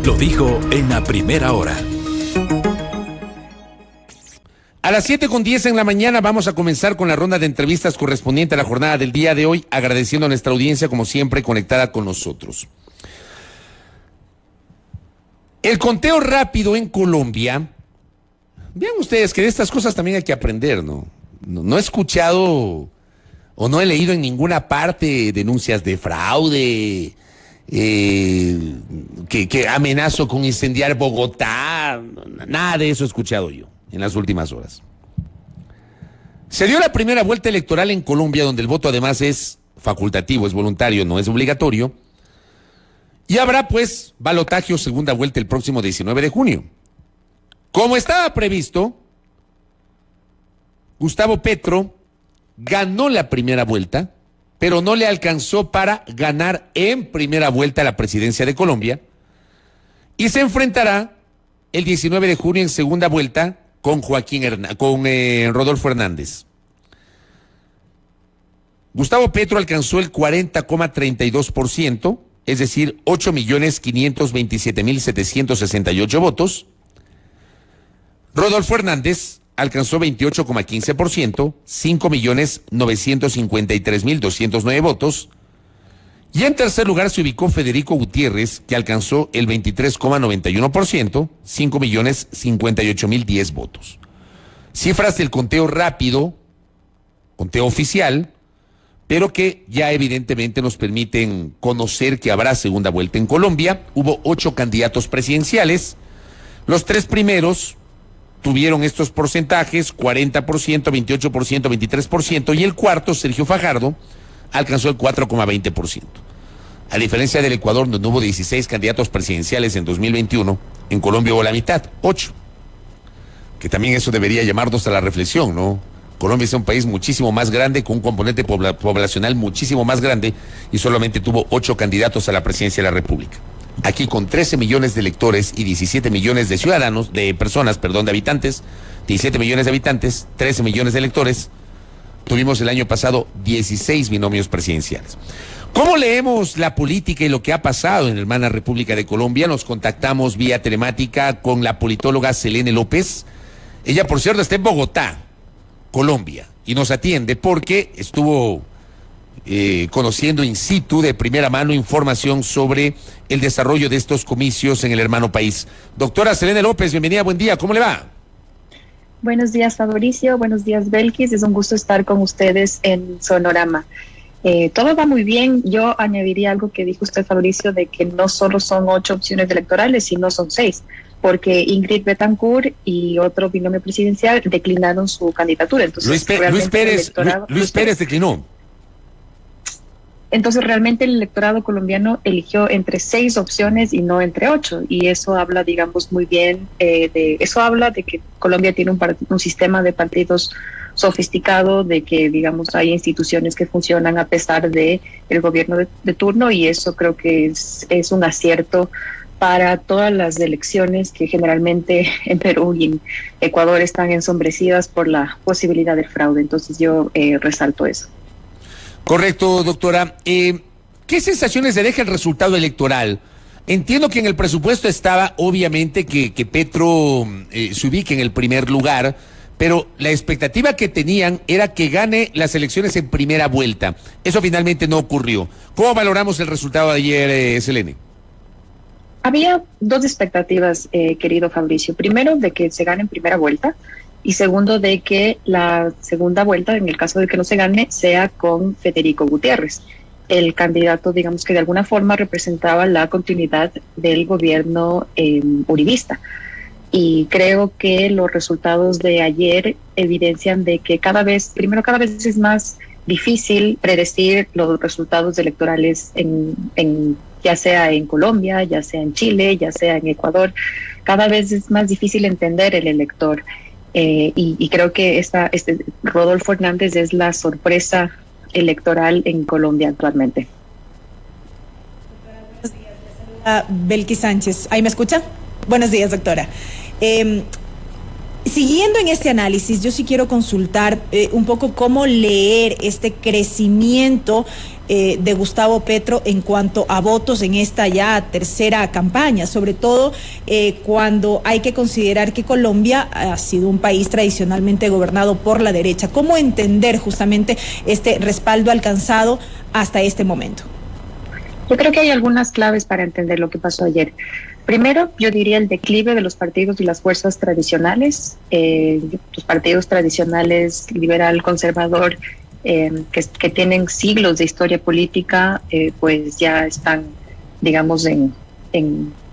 Lo dijo en la primera hora. A las 7:10 en la mañana vamos a comenzar con la ronda de entrevistas correspondiente a la jornada del día de hoy, agradeciendo a nuestra audiencia, como siempre, conectada con nosotros. El conteo rápido en Colombia, vean ustedes que de estas cosas también hay que aprender, ¿no? No he escuchado o no he leído en ninguna parte denuncias de fraude, que amenazo con incendiar Bogotá, nada de eso he escuchado yo en las últimas horas. Se dio la primera vuelta electoral en Colombia, donde el voto además es facultativo, es voluntario, no es obligatorio. Y habrá pues balotaje o segunda vuelta el próximo 19 de junio. Como estaba previsto, Gustavo Petro ganó la primera vuelta, pero no le alcanzó para ganar en primera vuelta la presidencia de Colombia, y se enfrentará el 19 de junio en segunda vuelta con Rodolfo Hernández. Gustavo Petro alcanzó el 40,32%, es decir, 8.527.768 votos. Rodolfo Hernández alcanzó 28,15%, 5.953.209 votos. Y en tercer lugar se ubicó Federico Gutiérrez, que alcanzó el 23,91%, 5.058.010 votos. Cifras del conteo rápido, conteo oficial, pero que ya evidentemente nos permiten conocer que habrá segunda vuelta en Colombia. Hubo 8 candidatos presidenciales. Los 3 primeros tuvieron estos porcentajes, 40%, 28%, 23%, y el cuarto, Sergio Fajardo, alcanzó el 4,20%. A diferencia del Ecuador, donde hubo 16 candidatos presidenciales en 2021, en Colombia hubo la mitad, 8. Que también eso debería llamarnos a la reflexión, ¿no? Colombia es un país muchísimo más grande, con un componente poblacional muchísimo más grande, y solamente tuvo 8 candidatos a la presidencia de la República. Aquí, con 13 millones de electores y 17 millones de ciudadanos, de habitantes, 17 millones de habitantes, 13 millones de electores, tuvimos el año pasado 16 binomios presidenciales. ¿Cómo leemos la política y lo que ha pasado en la hermana República de Colombia? Nos contactamos vía telemática con la politóloga Selene López. Ella, por cierto, está en Bogotá, Colombia, y nos atiende porque estuvo conociendo in situ, de primera mano, información sobre el desarrollo de estos comicios en el hermano país. Doctora Selene López, bienvenida, buen día, ¿cómo le va? Buenos días, Fabricio, buenos días, Belkis, es un gusto estar con ustedes en Sonorama. Todo va muy bien. Yo añadiría algo que dijo usted, Fabricio, de que no solo son 8 opciones electorales, sino son 6, porque Ingrid Betancourt y otro binomio presidencial declinaron su candidatura. Entonces, Luis Pérez declinó. Entonces, realmente el electorado colombiano eligió entre 6 opciones y no entre 8, y eso habla, digamos, muy bien eso habla de que Colombia tiene un sistema de partidos sofisticado, de que, digamos, hay instituciones que funcionan a pesar de el gobierno de turno, y eso creo que es un acierto para todas las elecciones que generalmente en Perú y en Ecuador están ensombrecidas por la posibilidad del fraude. Entonces yo resalto eso. Correcto, doctora. ¿Qué sensaciones le deja el resultado electoral? Entiendo que en el presupuesto estaba, obviamente, que Petro se ubique en el primer lugar, pero la expectativa que tenían era que gane las elecciones en primera vuelta. Eso finalmente no ocurrió. ¿Cómo valoramos el resultado de ayer, Selene? Había 2 expectativas, querido Fabricio. Primero, de que se gane en primera vuelta, y segundo, de que la segunda vuelta, en el caso de que no se gane, sea con Federico Gutiérrez, el candidato, digamos, que de alguna forma representaba la continuidad del gobierno uribista. Y creo que los resultados de ayer evidencian de que cada vez es más difícil predecir los resultados electorales ya sea en Colombia, ya sea en Chile, ya sea en Ecuador. Cada vez es más difícil entender el elector. Y creo que Rodolfo Hernández es la sorpresa electoral en Colombia actualmente. Buenos días, le saluda Belkis Sánchez. ¿Ahí me escucha? Buenos días, doctora. siguiendo en este análisis, yo sí quiero consultar un poco cómo leer este crecimiento de Gustavo Petro en cuanto a votos en esta ya tercera campaña, sobre todo cuando hay que considerar que Colombia ha sido un país tradicionalmente gobernado por la derecha. ¿Cómo entender justamente este respaldo alcanzado hasta este momento? Yo creo que hay algunas claves para entender lo que pasó ayer. Primero, yo diría el declive de los partidos y las fuerzas tradicionales, los partidos tradicionales liberal, conservador, que tienen siglos de historia política, pues ya están, digamos,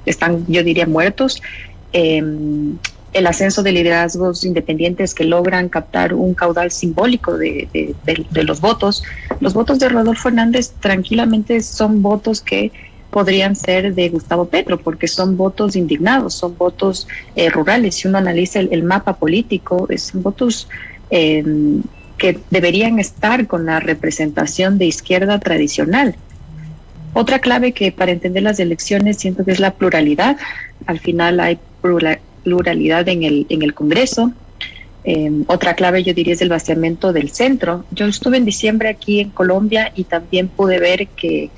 están, yo diría, muertos. El ascenso de liderazgos independientes que logran captar un caudal simbólico de los votos. Los votos de Rodolfo Hernández tranquilamente son votos que podrían ser de Gustavo Petro, porque son votos indignados, son votos rurales. Si uno analiza el mapa político, son votos que deberían estar con la representación de izquierda tradicional. Otra clave que para entender las elecciones siento que es la pluralidad. Al final hay pluralidad en el Congreso. Otra clave yo diría es el vaciamiento del centro. Yo estuve en diciembre aquí en Colombia y también pude ver que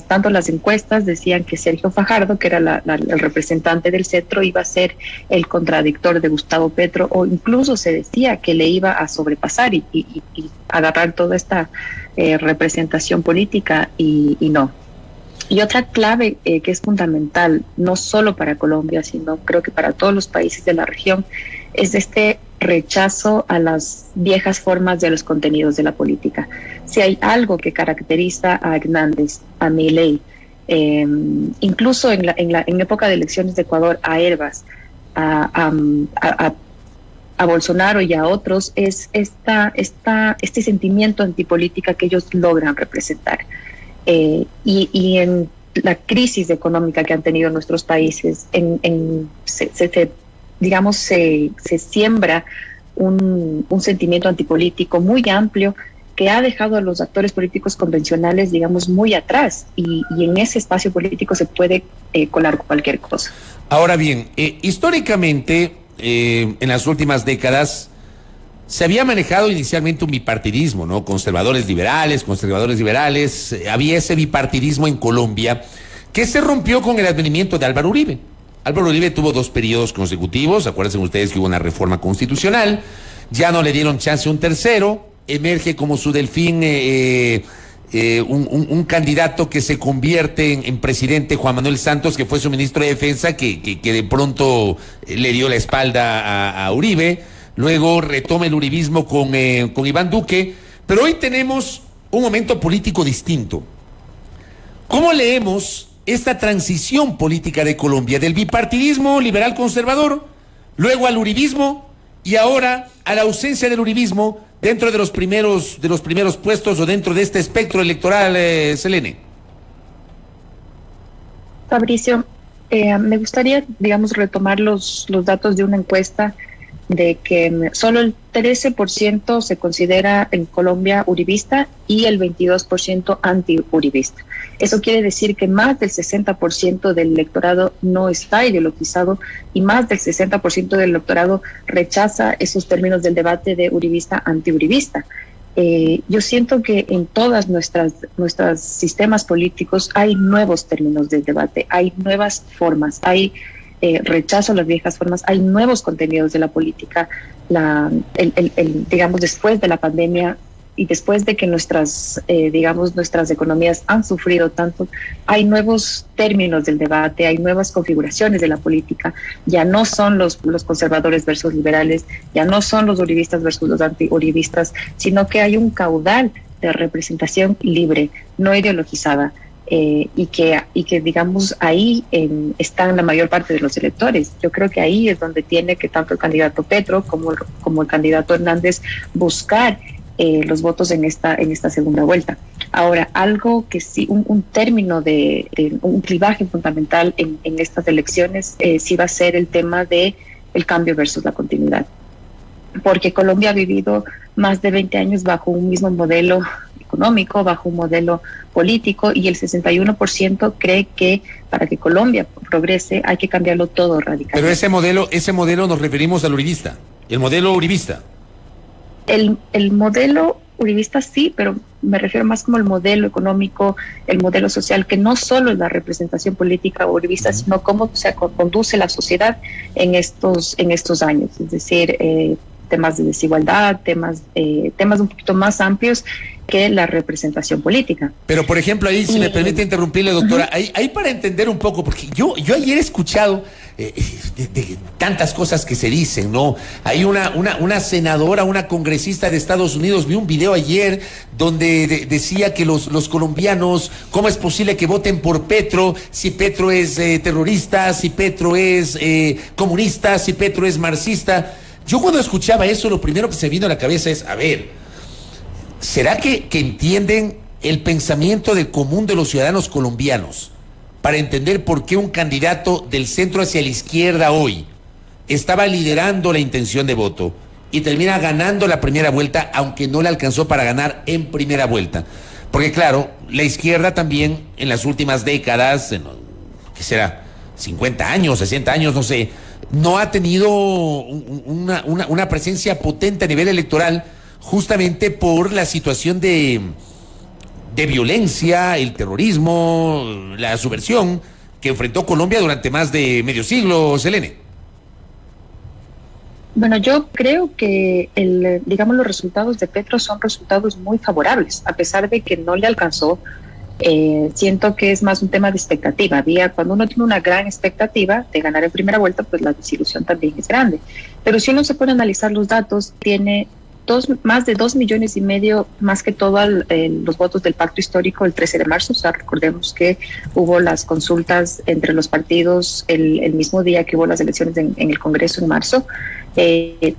tanto las encuestas decían que Sergio Fajardo, que era el representante del centro, iba a ser el contradictor de Gustavo Petro, o incluso se decía que le iba a sobrepasar y agarrar toda esta representación política y no. Y otra clave que es fundamental, no solo para Colombia, sino creo que para todos los países de la región, es este rechazo a las viejas formas de los contenidos de la política. Si hay algo que caracteriza a Hernández, a Milei, incluso en época de elecciones de Ecuador, a Herbas, a Bolsonaro y a otros, es este sentimiento antipolítica que ellos logran representar. Y en la crisis económica que han tenido nuestros países, se siembra un sentimiento antipolítico muy amplio que ha dejado a los actores políticos convencionales, digamos, muy atrás, y en ese espacio político se puede colar cualquier cosa. Ahora bien, históricamente, en las últimas décadas, se había manejado inicialmente un bipartidismo, ¿no? Conservadores liberales, había ese bipartidismo en Colombia que se rompió con el advenimiento de Álvaro Uribe. Álvaro Uribe tuvo 2 periodos consecutivos, acuérdense ustedes que hubo una reforma constitucional, ya no le dieron chance a un tercero, emerge como su delfín un candidato que se convierte en presidente, Juan Manuel Santos, que fue su ministro de Defensa, que de pronto le dio la espalda a Uribe. Luego retoma el uribismo con Iván Duque, pero hoy tenemos un momento político distinto. ¿Cómo leemos esta transición política de Colombia, del bipartidismo liberal conservador, luego al uribismo y ahora a la ausencia del uribismo dentro de los primeros puestos o dentro de este espectro electoral, Selene? Fabricio, me gustaría, digamos, retomar los datos de una encuesta de que solo el 13% se considera en Colombia uribista y el 22% anti-uribista. Eso quiere decir que más del 60% del electorado no está ideologizado y más del 60% del electorado rechaza esos términos del debate de uribista-anti-uribista. Yo siento que en todas nuestros sistemas políticos hay nuevos términos del debate, hay nuevas formas, hay rechazo a las viejas formas, hay nuevos contenidos de la política, digamos, después de la pandemia y después de que nuestras economías han sufrido tanto, hay nuevos términos del debate, hay nuevas configuraciones de la política, ya no son los conservadores versus liberales, ya no son los uribistas versus los anti-uribistas, sino que hay un caudal de representación libre, no ideologizada, y que digamos ahí están la mayor parte de los electores. Yo creo que ahí es donde tiene que tanto el candidato Petro como el candidato Hernández buscar los votos en esta segunda vuelta. Ahora, algo que sí, un término de un clivaje fundamental en estas elecciones sí va a ser el tema de el cambio versus la continuidad, porque Colombia ha vivido más de 20 años bajo un mismo modelo económico, bajo un modelo político, y el 61% cree que para que Colombia progrese hay que cambiarlo todo radicalmente. Pero ese modelo nos referimos al uribista, el modelo uribista. El modelo uribista sí, pero me refiero más como el modelo económico, el modelo social, que no solo es la representación política uribista, sino cómo se conduce la sociedad en estos años, es decir, temas de desigualdad, temas un poquito más amplios que la representación política. Pero, por ejemplo, ahí, si me permite interrumpirle, doctora, ahí para entender un poco, porque yo ayer he escuchado de tantas cosas que se dicen, ¿no? Hay una senadora, una congresista de Estados Unidos, vi un video ayer donde decía que los colombianos, ¿cómo es posible que voten por Petro si Petro es terrorista, si Petro es comunista, si Petro es marxista? Yo cuando escuchaba eso, lo primero que se vino a la cabeza es, a ver, ¿será que entienden el pensamiento del común de los ciudadanos colombianos para entender por qué un candidato del centro hacia la izquierda hoy estaba liderando la intención de voto y termina ganando la primera vuelta, aunque no le alcanzó para ganar en primera vuelta? Porque claro, la izquierda también en las últimas décadas, ¿qué será? 50 años, 60 años, no sé, no ha tenido una presencia potente a nivel electoral, justamente por la situación de violencia, el terrorismo, la subversión que enfrentó Colombia durante más de medio siglo, Selene. Bueno, yo creo que los resultados de Petro son resultados muy favorables, a pesar de que no le alcanzó. Siento que es más un tema de expectativa. Cuando uno tiene una gran expectativa de ganar en primera vuelta, pues la desilusión también es grande. Pero si uno se pone a analizar los datos, tiene más de 2,5 millones más que todos los votos del pacto histórico el 13 de marzo. O sea, recordemos que hubo las consultas entre los partidos el mismo día que hubo las elecciones en el Congreso en marzo.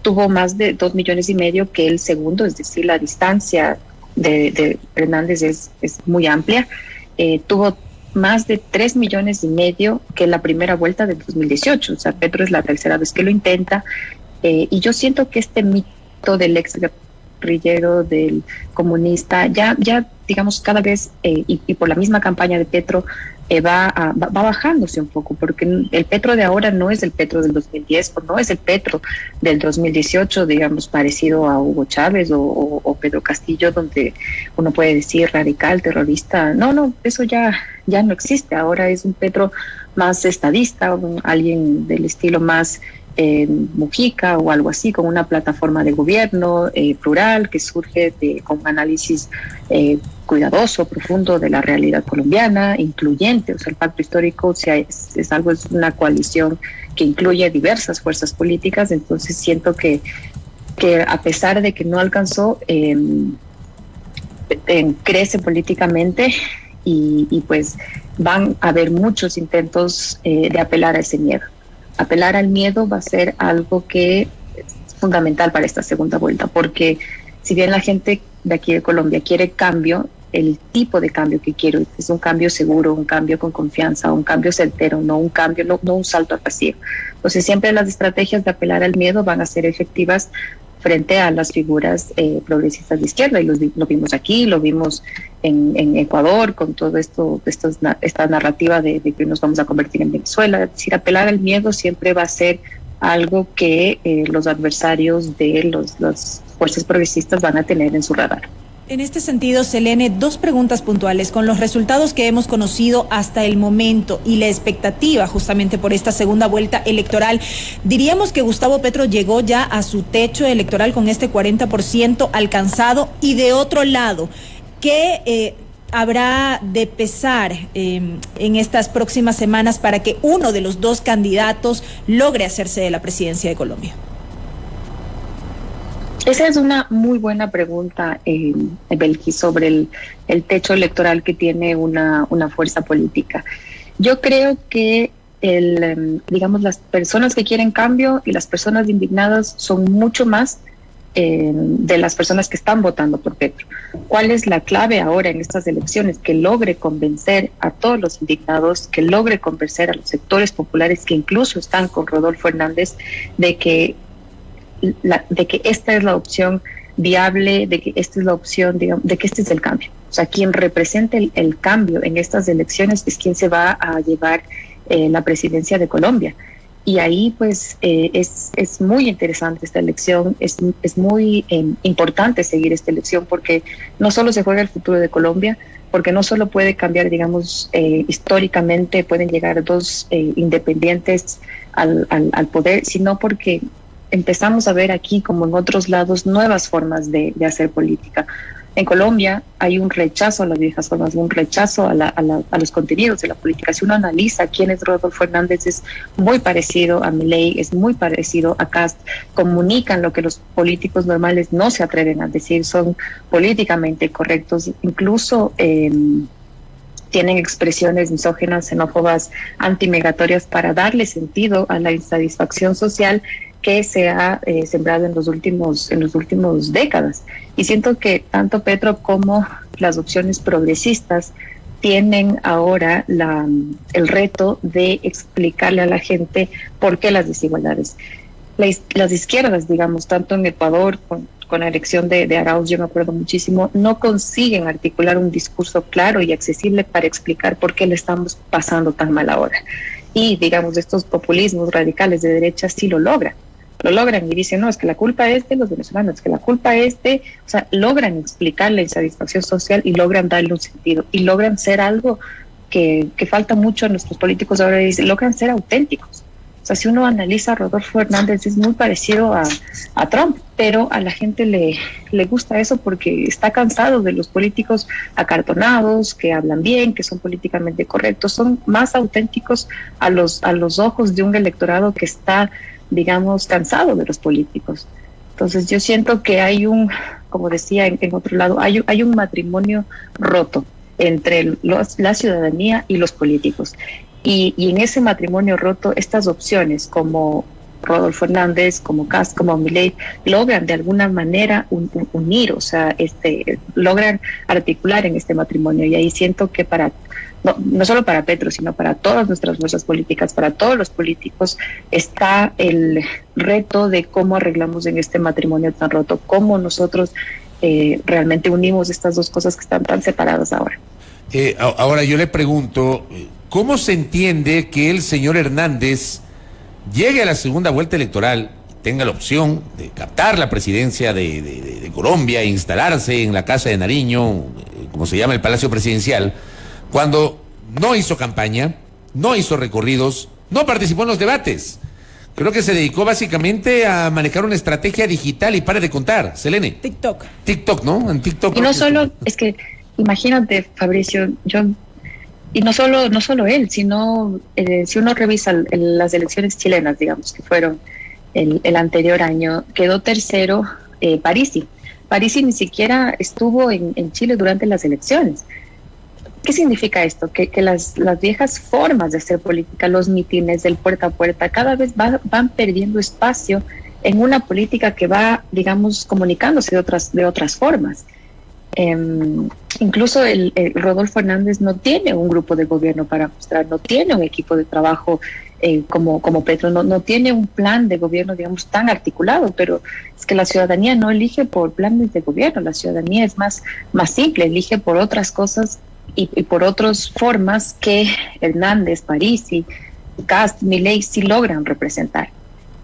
Tuvo más de 2,5 millones que el segundo, es decir, la distancia de Hernández es muy amplia. Tuvo más de 3,5 millones que la primera vuelta de 2018. O sea, Petro es la tercera vez que lo intenta. Y yo siento que este mito del ex guerrillero, del comunista, ya digamos cada vez, y por la misma campaña de Petro, va bajándose un poco, porque el Petro de ahora no es el Petro del 2010, o no es el Petro del 2018, digamos, parecido a Hugo Chávez o Pedro Castillo, donde uno puede decir radical, terrorista. No, eso ya no existe. Ahora es un Petro más estadista, alguien del estilo más Mujica o algo así, con una plataforma de gobierno plural que surge con un análisis cuidadoso, profundo de la realidad colombiana, incluyente. O sea, el pacto histórico es una coalición que incluye diversas fuerzas políticas. Entonces siento que a pesar de que no alcanzó, crece políticamente y pues van a haber muchos intentos de apelar a ese miedo. Apelar al miedo va a ser algo que es fundamental para esta segunda vuelta, porque si bien la gente de aquí de Colombia quiere cambio, el tipo de cambio que quiero es un cambio seguro, un cambio con confianza, un cambio certero, no un salto al vacío. Entonces siempre las estrategias de apelar al miedo van a ser efectivas frente a las figuras progresistas de izquierda, y lo vimos aquí, lo vimos en Ecuador con todo esta narrativa de que nos vamos a convertir en Venezuela. Es decir, apelar al miedo siempre va a ser algo que los adversarios de las fuerzas progresistas van a tener en su radar. En este sentido, Selene, 2 preguntas puntuales. Con los resultados que hemos conocido hasta el momento y la expectativa justamente por esta segunda vuelta electoral, ¿diríamos que Gustavo Petro llegó ya a su techo electoral con este 40% alcanzado? Y de otro lado, ¿qué habrá de pesar en estas próximas semanas para que uno de los 2 candidatos logre hacerse de la presidencia de Colombia? Esa es una muy buena pregunta, Belkis, sobre el techo electoral que tiene una fuerza política. Yo creo que las personas que quieren cambio y las personas indignadas son mucho más de las personas que están votando por Petro. ¿Cuál es la clave ahora en estas elecciones? Que logre convencer a todos los indignados, que logre convencer a los sectores populares que incluso están con Rodolfo Hernández de que esta es la opción viable de que esta es la opción, digamos, de que este es el cambio. O sea, quien represente el cambio en estas elecciones es quien se va a llevar la presidencia de Colombia. Y ahí pues es muy interesante esta elección, es muy importante seguir esta elección porque no solo se juega el futuro de Colombia, porque no solo puede cambiar, digamos, históricamente pueden llegar dos independientes al poder, sino porque empezamos a ver aquí, como en otros lados, nuevas formas de hacer política. En Colombia hay un rechazo a las viejas formas, un rechazo a los contenidos de la política. Si uno analiza quién es Rodolfo Hernández, es muy parecido a Milei, es muy parecido a Kast. Comunican lo que los políticos normales no se atreven a decir, son políticamente correctos, incluso tienen expresiones misóginas, xenófobas, antimigratorias para darle sentido a la insatisfacción social que se ha sembrado en los últimos décadas. Y siento que tanto Petro como las opciones progresistas tienen ahora el reto de explicarle a la gente por qué las desigualdades. Las izquierdas, digamos, tanto en Ecuador con la elección de Arauz, yo me acuerdo muchísimo, no consiguen articular un discurso claro y accesible para explicar por qué le estamos pasando tan mal ahora. Y, digamos, estos populismos radicales de derecha sí lo logran y dicen, no, es que la culpa es de los venezolanos, es que la culpa es de, o sea, logran explicar la insatisfacción social y logran darle un sentido y logran ser algo que falta mucho a nuestros políticos ahora, logran ser auténticos. O sea, si uno analiza a Rodolfo Hernández es muy parecido a Trump, pero a la gente le gusta eso porque está cansado de los políticos acartonados, que hablan bien, que son políticamente correctos, son más auténticos a los ojos de un electorado que está, digamos, cansado de los políticos. Entonces yo siento que hay como decía en otro lado, hay un matrimonio roto entre la ciudadanía y los políticos. Y en ese matrimonio roto, estas opciones como Rodolfo Hernández, como Kast, como Milei, logran de alguna manera unir, o sea, logran articular en este matrimonio. Y ahí siento que no solo para Petro, sino para todas nuestras fuerzas políticas, para todos los políticos, está el reto de cómo arreglamos en este matrimonio tan roto, cómo nosotros realmente unimos estas dos cosas que están tan separadas ahora. Ahora yo le pregunto, ¿cómo se entiende que el señor Hernández llegue a la segunda vuelta electoral, tenga la opción de captar la presidencia de Colombia e instalarse en la Casa de Nariño, como se llama el Palacio Presidencial, cuando no hizo campaña, no hizo recorridos, no participó en los debates? Creo que se dedicó básicamente a manejar una estrategia digital y pare de contar. Selene. TikTok, ¿no? En TikTok. Y no solo, es que imagínate, Fabricio, y no solo él, sino si uno revisa las elecciones chilenas, digamos, que fueron el anterior año, quedó tercero Parisi. Parisi ni siquiera estuvo en Chile durante las elecciones. ¿Qué significa esto? Que las viejas formas de hacer política, los mítines del puerta a puerta, cada vez van perdiendo espacio en una política que va, digamos, comunicándose de otras formas. Incluso el Rodolfo Hernández no tiene un grupo de gobierno para mostrar, no tiene un equipo de trabajo como Petro, no tiene un plan de gobierno, digamos, tan articulado, pero es que la ciudadanía no elige por planes de gobierno, la ciudadanía es más simple, elige por otras cosas y por otras formas que Hernández, Parisi, Kast, Milei sí logran representar.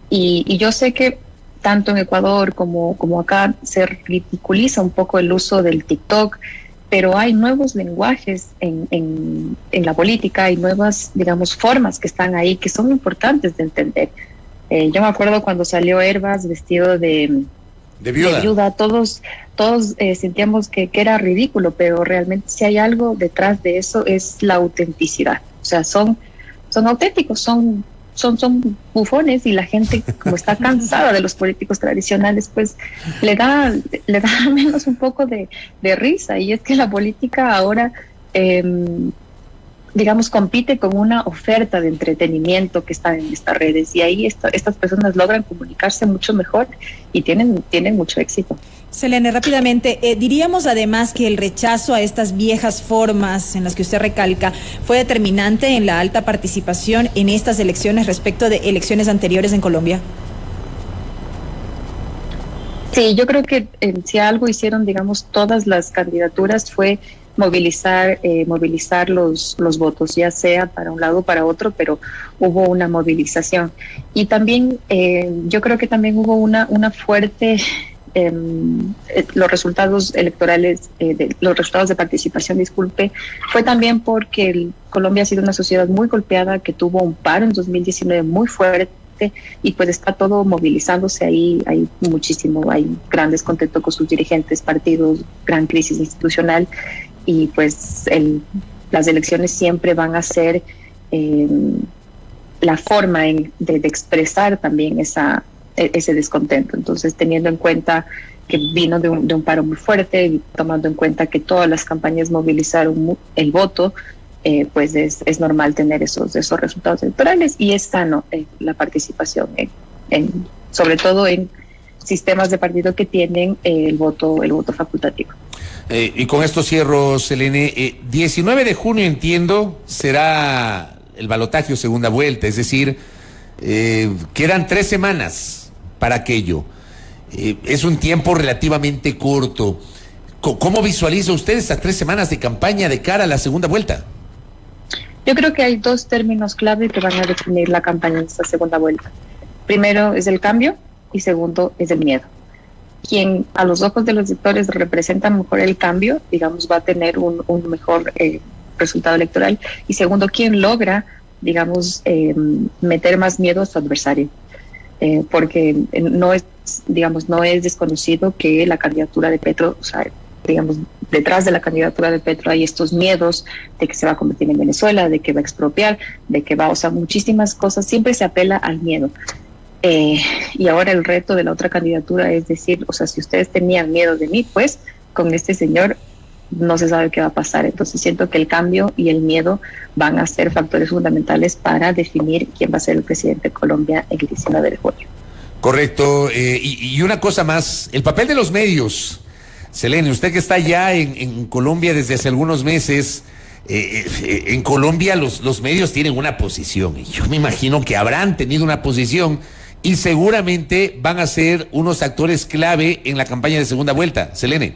Y yo sé que tanto en Ecuador como acá se ridiculiza un poco el uso del TikTok, pero hay nuevos lenguajes en la política, hay nuevas, digamos, formas que están ahí que son importantes de entender. Yo me acuerdo cuando salió Hervas vestido de viuda, todos sentíamos que era ridículo, pero realmente si hay algo detrás de eso es la autenticidad. O sea, son auténticos, son bufones, y la gente, como está cansada de los políticos tradicionales, pues le da menos un poco de risa. Y es que la política ahora digamos, compite con una oferta de entretenimiento que está en estas redes, y ahí estas personas logran comunicarse mucho mejor y tienen mucho éxito. Selene, rápidamente, diríamos además que el rechazo a estas viejas formas en las que usted recalca fue determinante en la alta participación en estas elecciones respecto de elecciones anteriores en Colombia. Sí, yo creo que si algo hicieron, digamos, todas las candidaturas fue movilizar los votos, ya sea para un lado o para otro, pero hubo una movilización. Y también yo creo que también hubo una fuerte los resultados electorales, los resultados de participación, disculpe, fue también porque Colombia ha sido una sociedad muy golpeada, que tuvo un paro en 2019 muy fuerte, y pues está todo movilizándose ahí, hay gran descontento con sus dirigentes, partidos, gran crisis institucional, y pues las elecciones siempre van a ser la forma de expresar también ese descontento. Entonces, teniendo en cuenta que vino de un paro muy fuerte, y tomando en cuenta que todas las campañas movilizaron el voto, pues es normal tener esos resultados electorales, y es sano la participación, sobre todo en sistemas de partido que tienen el voto facultativo. Y con esto cierro, Selene. 19 de junio, entiendo, será el balotaje o segunda vuelta, es decir, quedan 3 semanas para aquello. Es un tiempo relativamente corto. ¿Cómo visualiza usted estas 3 semanas de campaña de cara a la segunda vuelta? Yo creo que hay 2 términos clave que van a definir la campaña en esta segunda vuelta. Primero es el cambio y segundo es el miedo. Quien a los ojos de los electores representa mejor el cambio, digamos, va a tener un mejor resultado electoral. Y segundo, quien logra, digamos, meter más miedo a su adversario. Porque no es desconocido que la candidatura de Petro, o sea, digamos, detrás de la candidatura de Petro hay estos miedos de que se va a convertir en Venezuela, de que va a expropiar, o sea, muchísimas cosas, siempre se apela al miedo. Y ahora el reto de la otra candidatura es decir, o sea, si ustedes tenían miedo de mí, pues con este señor no se sabe qué va a pasar. Entonces siento que el cambio y el miedo van a ser factores fundamentales para definir quién va a ser el presidente de Colombia el 19 de junio. Correcto. Y una cosa más, el papel de los medios. Selene, usted que está ya en Colombia desde hace algunos meses, en Colombia los medios tienen una posición, y yo me imagino que habrán tenido una posición y seguramente van a ser unos actores clave en la campaña de segunda vuelta. Selene.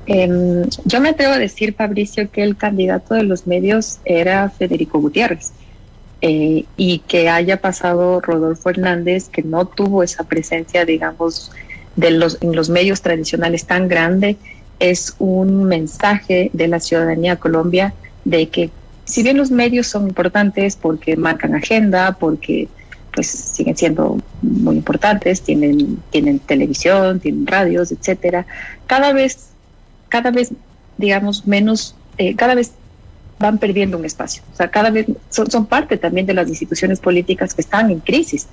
Yo me atrevo a decir, Fabricio, que el candidato de los medios era Federico Gutiérrez, y que haya pasado Rodolfo Hernández, que no tuvo esa presencia, digamos, en los medios tradicionales tan grande, es un mensaje de la ciudadanía de Colombia de que, si bien los medios son importantes porque marcan agenda, porque pues siguen siendo muy importantes, tienen televisión, tienen radios, etcétera, cada vez digamos menos, cada vez van perdiendo un espacio. O sea, cada vez son parte también de las instituciones políticas que están en crisis.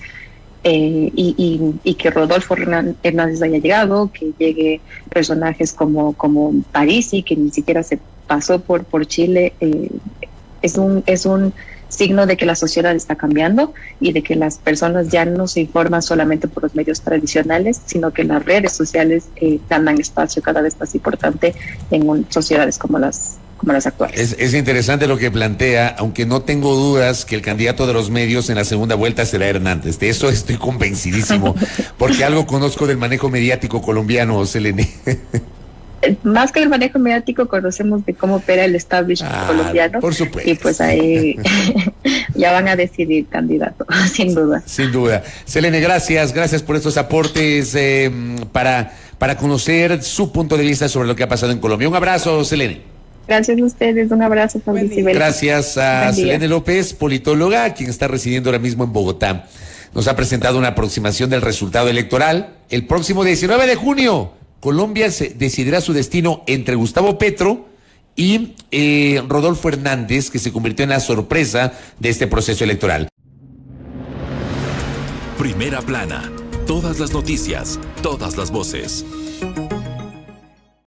Y que Rodolfo Hernández haya llegado, que llegue personajes como Parisi, que ni siquiera se pasó por Chile, es un signo de que la sociedad está cambiando y de que las personas ya no se informan solamente por los medios tradicionales, sino que las redes sociales ganan espacio cada vez más importante en sociedades como las actuales. Es interesante lo que plantea, aunque no tengo dudas que el candidato de los medios en la segunda vuelta será Hernández. De eso estoy convencidísimo, porque algo conozco del manejo mediático colombiano, Selene. Más que el manejo mediático, conocemos de cómo opera el establishment colombiano. Por supuesto. Y pues ahí ya van a decidir candidato, sin duda. Sin duda. Selene, gracias por estos aportes para conocer su punto de vista sobre lo que ha pasado en Colombia. Un abrazo, Selene. Gracias a ustedes, un abrazo, Fabricio. Gracias a Selene López, politóloga, quien está residiendo ahora mismo en Bogotá. Nos ha presentado una aproximación del resultado electoral. El próximo 19 de junio, Colombia decidirá su destino entre Gustavo Petro y Rodolfo Hernández, que se convirtió en la sorpresa de este proceso electoral. Primera plana, todas las noticias, todas las voces.